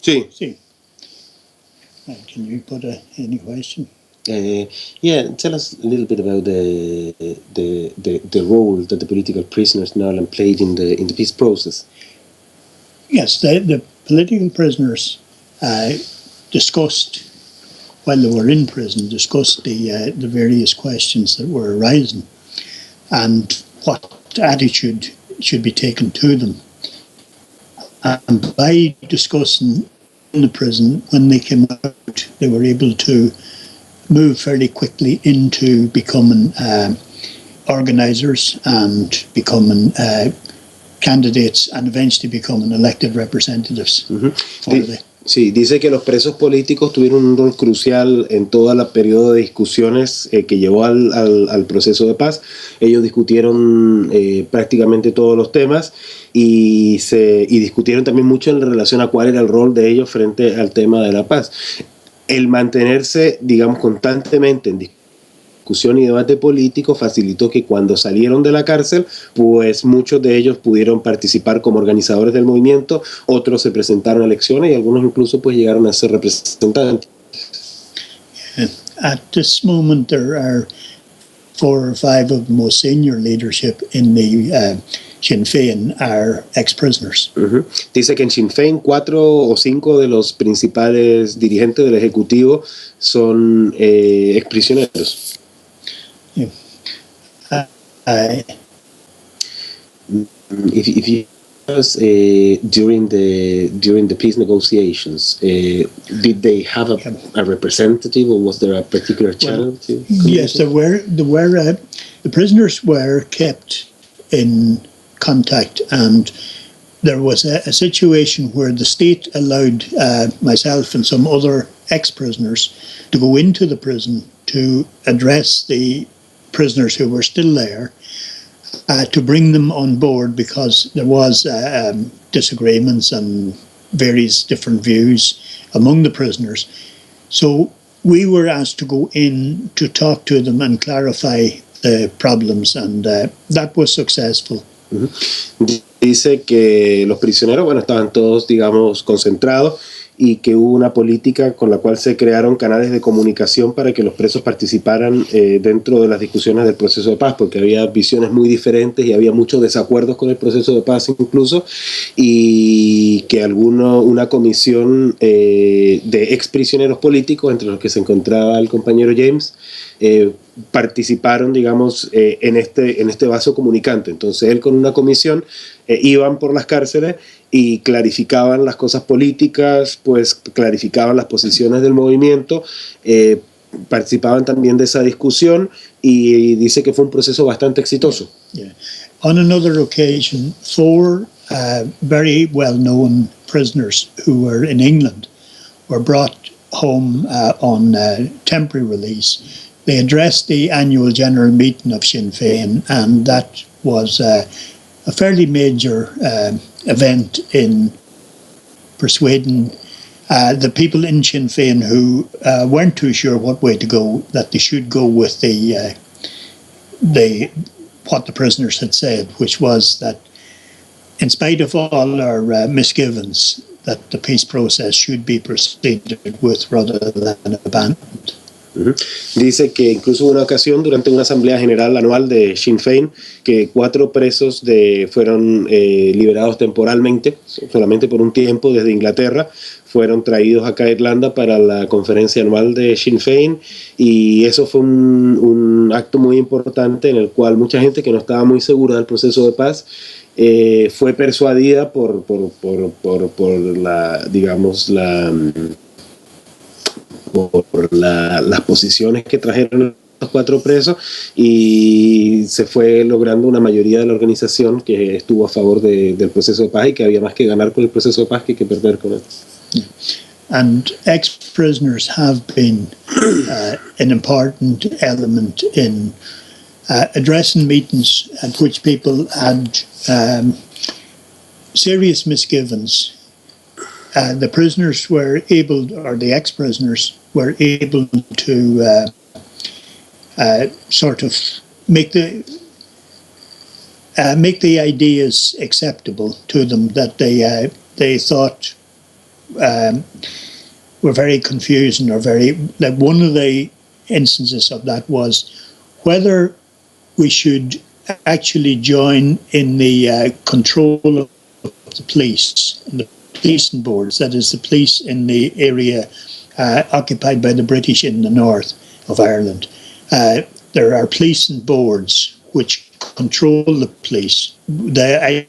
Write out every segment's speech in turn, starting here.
Sí. Sí. Can you put any question? Yeah, tell us a little bit about the role that the political prisoners in Ireland played in the peace process. Yes, the political prisoners discussed, while they were in prison, discussed the various questions that were arising and what attitude should be taken to them. And by discussing in the prison, when they came out, they were able to move fairly quickly into becoming organisers and becoming candidates and eventually becoming elected representatives. Sí, dice que los presos políticos tuvieron un rol crucial en todo el periodo de discusiones que llevó al proceso de paz. Ellos discutieron prácticamente todos los temas y discutieron también mucho en relación a cuál era el rol de ellos frente al tema de la paz. El mantenerse, digamos, constantemente en discusión y debate político facilitó que cuando salieron de la cárcel, pues muchos de ellos pudieron participar como organizadores del movimiento, otros se presentaron a elecciones y algunos incluso pues llegaron a ser representantes. At this moment there are 4 or 5 of the most senior leadership in the Sinn Féin are ex-prisoners. Dice que en Sinn Féin 4 o 5 de los principales dirigentes del Ejecutivo son exprisioneros. Yeah. If you during the peace negotiations, did they have a representative, or was there a particular channel? Yes, there were. The prisoners were kept in contact, and there was a situation where the state allowed myself and some other ex-prisoners to go into the prison to address the prisoners who were still there, to bring them on board, because there was disagreements and various different views among the prisoners. So we were asked to go in to talk to them and clarify the problems, and that was successful. Dice que los prisioneros, bueno, estaban todos, digamos, concentrados y que hubo una política con la cual se crearon canales de comunicación para que los presos participaran dentro de las discusiones del proceso de paz, porque había visiones muy diferentes y había muchos desacuerdos con el proceso de paz incluso, y que una comisión de exprisioneros políticos, entre los que se encontraba el compañero James, participaron, digamos, en este vaso comunicante. Entonces él con una comisión iban por las cárceles y clarificaban las cosas políticas, pues clarificaban las posiciones del movimiento, participaban también de esa discusión, y dice que fue un proceso bastante exitoso. Yeah. On another occasion, 4 very well-known prisoners who were in England were brought home on temporary release. They addressed the annual general meeting of Sinn Féin, and that was a fairly major event in persuading the people in Sinn Féin who weren't too sure what way to go, that they should go with what the prisoners had said, which was that in spite of all our misgivings, that the peace process should be proceeded with rather than abandoned. Dice que incluso hubo una ocasión durante una asamblea general anual de Sinn Féin que 4 presos fueron liberados temporalmente, solamente por un tiempo, desde Inglaterra. Fueron traídos acá a Irlanda para la conferencia anual de Sinn Féin, y eso fue un acto muy importante en el cual mucha gente que no estaba muy segura del proceso de paz fue persuadida por las posiciones que trajeron los 4 presos, y se fue logrando una mayoría de la organización que estuvo a favor del proceso de paz, y que había más que ganar con el proceso de paz que perder con él. And ex-prisoners have been an important element in addressing meetings at which people had serious misgivings. The prisoners were able, or the ex-prisoners were able to sort of make the ideas acceptable to them, that they thought were very confusing, or very, like, one of the instances of that was whether we should actually join in the control of the police and the policing boards, that is, the police in the area occupied by the British in the north of Ireland. There are policing boards which control the police. The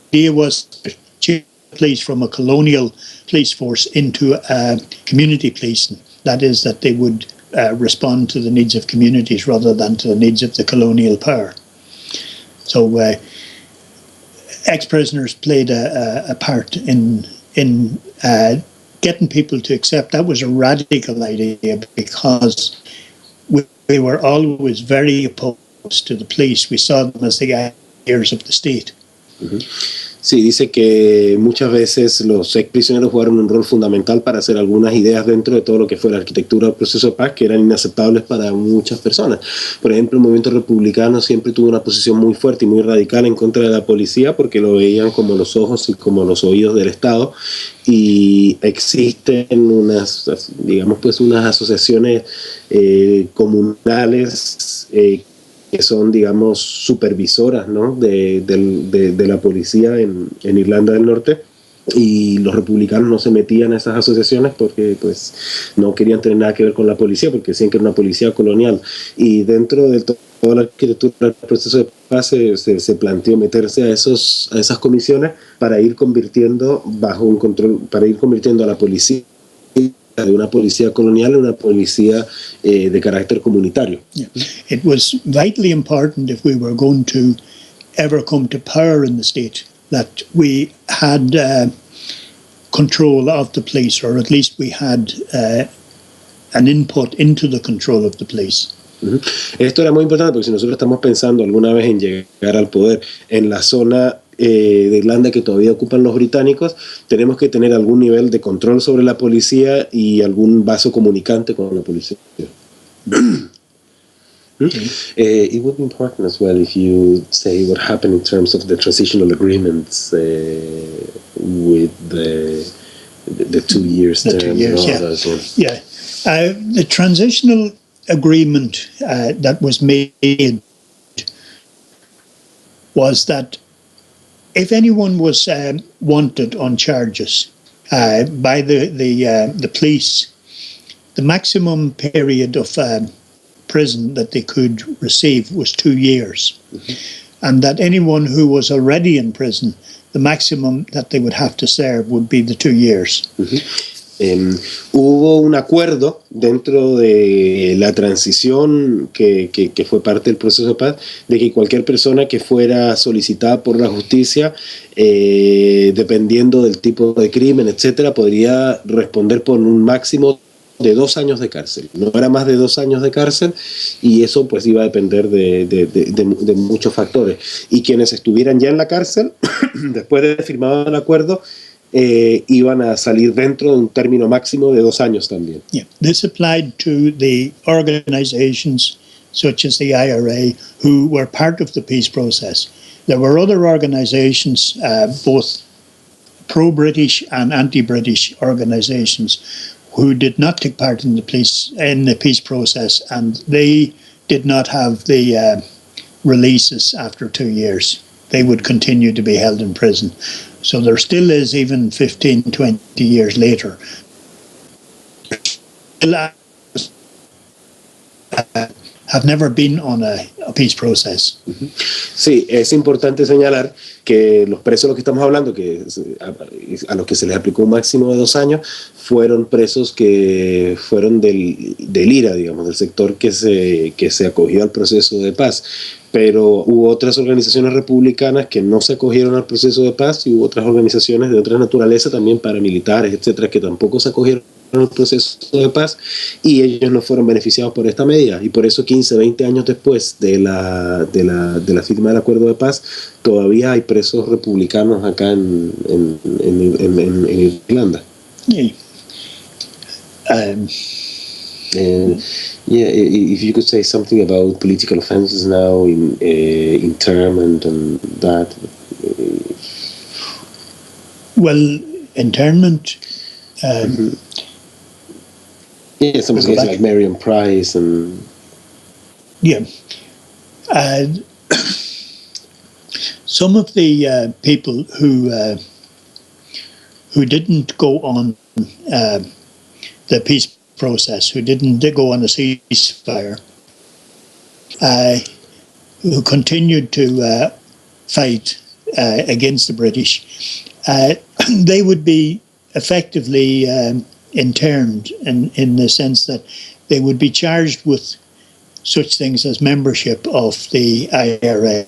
idea was to change the police from a colonial police force into community policing. That is, that they would respond to the needs of communities rather than to the needs of the colonial power. So ex-prisoners played a part in getting people to accept. That was a radical idea, because we were always very opposed to the police. We saw them as the ears of the state. Uh-huh. Sí, dice que muchas veces los ex prisioneros jugaron un rol fundamental para hacer algunas ideas dentro de todo lo que fue la arquitectura del proceso de paz que eran inaceptables para muchas personas. Por ejemplo, el movimiento republicano siempre tuvo una posición muy fuerte y muy radical en contra de la policía, porque lo veían como los ojos y como los oídos del Estado, y existen unas, digamos, pues unas asociaciones comunales que son, digamos, supervisoras, ¿no?, de la policía en Irlanda del Norte, y los republicanos no se metían a esas asociaciones porque pues no querían tener nada que ver con la policía, porque decían que era una policía colonial. Y dentro de toda la arquitectura del proceso de paz se planteó meterse a esas comisiones para ir convirtiendo bajo un control, para ir convirtiendo a la policía de una policía colonial en una policía de carácter comunitario. Yeah. It was vitally important, if we were going to ever come to power in the state, that we had control of the police, or at least we had an input into the control of the police. Uh-huh. Esto era muy importante, porque si nosotros estamos pensando alguna vez en llegar al poder en la zona de Irlanda que todavía ocupan los británicos, tenemos que tener algún nivel de control sobre la policía y algún vaso comunicante con la policía. It would be important as well if you say what happened in terms of the transitional agreements with the 2 years term. 2 years, yeah. The transitional agreement that was made was that if anyone was wanted on charges by the police, the maximum period of prison that they could receive was 2 years. Mm-hmm. And that anyone who was already in prison, the maximum that they would have to serve would be the 2 years. Mm-hmm. Hubo un acuerdo dentro de la transición que fue parte del proceso de paz, de que cualquier persona que fuera solicitada por la justicia, dependiendo del tipo de crimen, etcétera, podría responder por un máximo de 2 años de cárcel. No era más de 2 años de cárcel, y eso pues iba a depender de muchos factores. Y quienes estuvieran ya en la cárcel, después de firmado el acuerdo, iban a salir dentro de un término máximo de 2 años también. Yeah. This applied to the organizations such as the IRA who were part of the peace process. There were other organizations, both pro-British and anti-British organizations, who did not take part in the peace process, and they did not have the releases after 2 years. They would continue to be held in prison. So there still is, even 15, 20 years later, have never been on a peace process. Sí, es importante señalar que los presos de los que estamos hablando, que a los que se les aplicó un máximo de 2 años, fueron presos que fueron del IRA, digamos, del sector que se acogió al proceso de paz. Pero hubo otras organizaciones republicanas que no se acogieron al proceso de paz, y hubo otras organizaciones de otra naturaleza, también paramilitares, etcétera, que tampoco se acogieron al proceso de paz, y ellos no fueron beneficiados por esta medida. Y por eso 15, 20 años después de la firma del acuerdo de paz, todavía hay presos republicanos acá en Irlanda. Yeah. Yeah, if you could say something about political offenses now in internment and that. Well, internment Yeah, some cases like Marion Price and yeah. Some of the people who didn't go on the peace process, who didn't go on a ceasefire, who continued to fight against the British, they would be effectively interned in the sense that they would be charged with such things as membership of the IRA,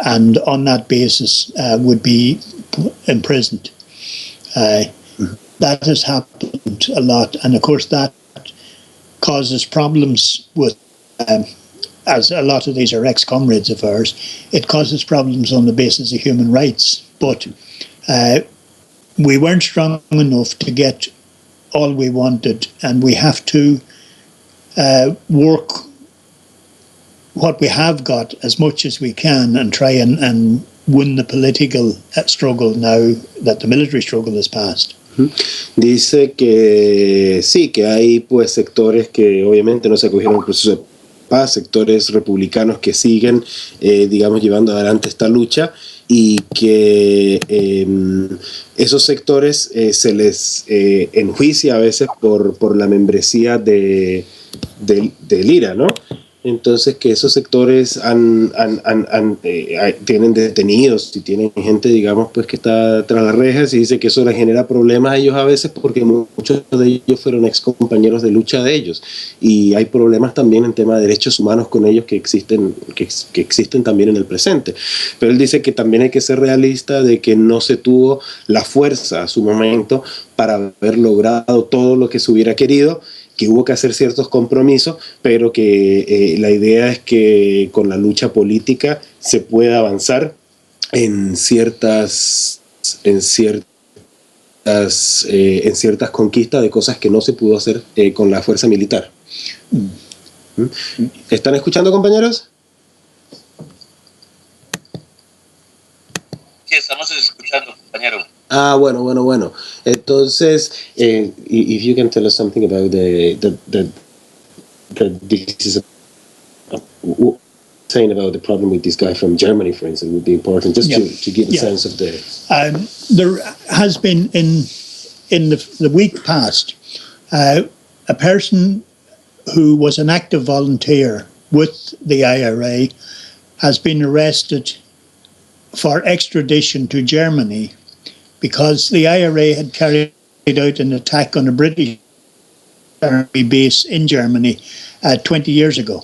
and on that basis would be imprisoned. That has happened a lot, and of course that causes problems with, as a lot of these are ex-comrades of ours, it causes problems on the basis of human rights. But we weren't strong enough to get all we wanted, and we have to work what we have got as much as we can and try and win the political struggle now that the military struggle has passed. Dice que sí, que hay pues sectores que obviamente no se acogieron al proceso de paz, sectores republicanos que siguen, digamos, llevando adelante esta lucha, y que esos sectores se les enjuicia a veces por la membresía del IRA, ¿no? Entonces que esos sectores tienen detenidos y tienen gente, digamos, pues que está tras las rejas, y dice que eso les genera problemas a ellos a veces porque muchos de ellos fueron ex compañeros de lucha de ellos, y hay problemas también en tema de derechos humanos con ellos que existen también en el presente. Pero él dice que también hay que ser realista de que no se tuvo la fuerza a su momento para haber logrado todo lo que se hubiera querido, que hubo que hacer ciertos compromisos, pero que la idea es que con la lucha política se pueda avanzar en ciertas conquistas de cosas que no se pudo hacer con la fuerza militar. ¿Están escuchando, compañeros? Sí, estamos escuchando, compañero. Ah, bueno. Entonces, if you can tell us something about this is saying about the problem with this guy from Germany, for instance, would be important just to get a sense of the. There has been in the week past a person who was an active volunteer with the IRA has been arrested for extradition to Germany, because the IRA had carried out an attack on a British Army base in Germany 20 years ago.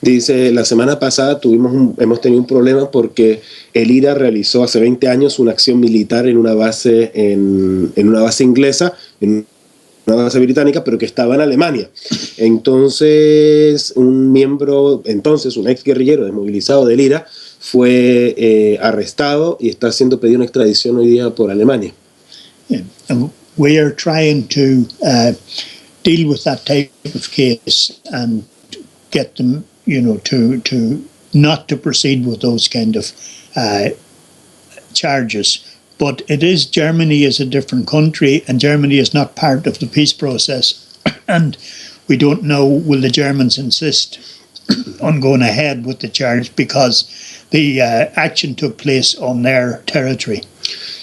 Dice, la semana pasada hemos tenido un problema porque el IRA realizó hace 20 años una acción militar en una base inglesa, en una base británica, pero que estaba en Alemania. Entonces, un ex guerrillero desmovilizado del IRA fue arrestado y está siendo pedido una extradición hoy día por Alemania. Yeah. And we are trying to deal with that type of case and get them, to not to proceed with those kind of charges. But Germany is a different country, and Germany is not part of the peace process. And we don't know, will the Germans insist on going ahead with the charge because the action took place on their territory.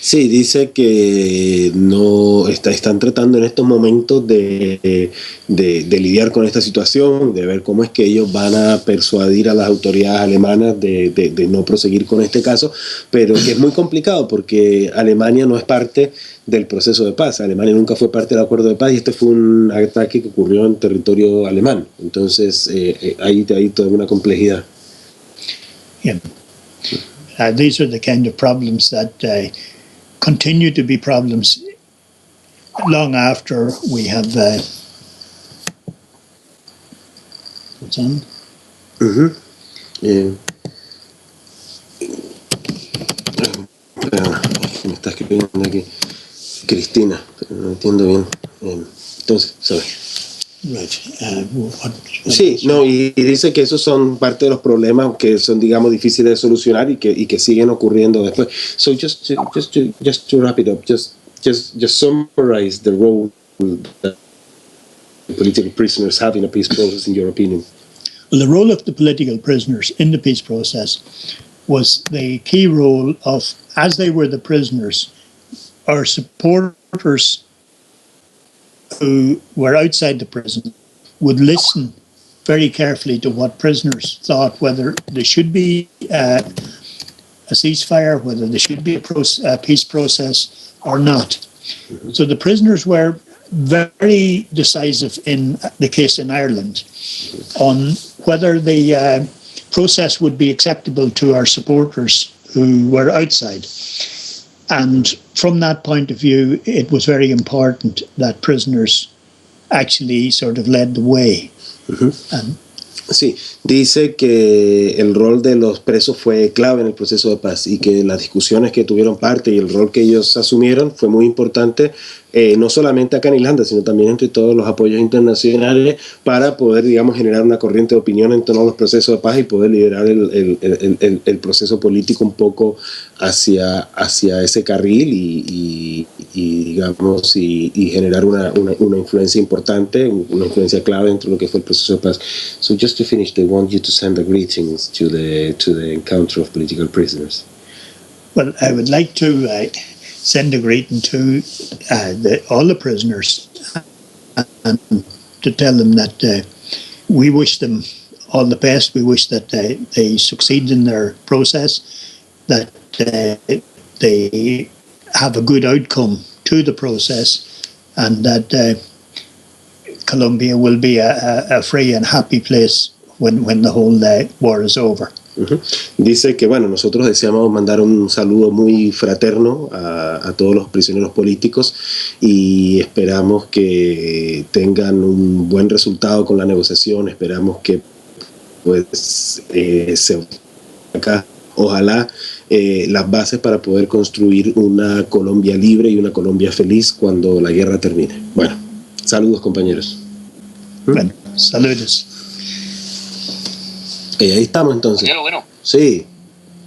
Sí, dice que no están tratando en estos momentos de lidiar con esta situación, de ver cómo es que ellos van a persuadir a las autoridades alemanas de no proseguir con este caso, pero que es muy complicado porque Alemania no es parte del proceso de paz. Alemania nunca fue parte del acuerdo de paz y este fue un ataque que ocurrió en territorio alemán. Entonces hay toda una complejidad. Yeah. These are the kind of problems that continue to be problems long after we have what's on? Me está escribiendo aquí Cristina, pero no entiendo bien. Entonces, ¿sabes? Right. Sí, no, y dice que esos son parte de los problemas que son, digamos, difíciles de solucionar y que siguen ocurriendo después. So just to wrap it up, just just summarize the role that political prisoners have in a peace process, in your opinion. Well, the role of the political prisoners in the peace process was the key role of, as they were the prisoners, our supporters who were outside the prison would listen very carefully to what prisoners thought, whether there should be a ceasefire, whether there should be a peace process or not. So the prisoners were very decisive in the case in Ireland on whether the process would be acceptable to our supporters who were outside. And from that point of view, it was very important that prisoners actually sort of led the way. Sí, dice que el rol de los presos fue clave en el proceso de paz y que las discusiones que tuvieron parte y el rol que ellos asumieron fue muy importante, no solamente acá en Irlanda, sino también entre todos los apoyos internacionales para poder, digamos, generar una corriente de opinión en torno a los procesos de paz y poder liderar el proceso político un poco hacia ese carril y digamos, y generar una influencia importante, una influencia clave dentro de lo que fue el proceso de paz. So just to finish, they want you to send the greetings to the encounter of political prisoners. Well, I would like to send a greeting to all the prisoners and to tell them that we wish them all the best. We wish that they succeed in their process, that they have a good outcome to the process, and that Colombia will be a free and happy place when the whole war is over. Dice que, bueno, nosotros deseamos mandar un saludo muy fraterno a todos los prisioneros políticos y esperamos que tengan un buen resultado con la negociación. Esperamos que pues se acá, ojalá las bases para poder construir una Colombia libre y una Colombia feliz cuando la guerra termine. Bueno, saludos, compañeros. Bueno, saludos. Ahí estamos entonces. Bueno. Sí.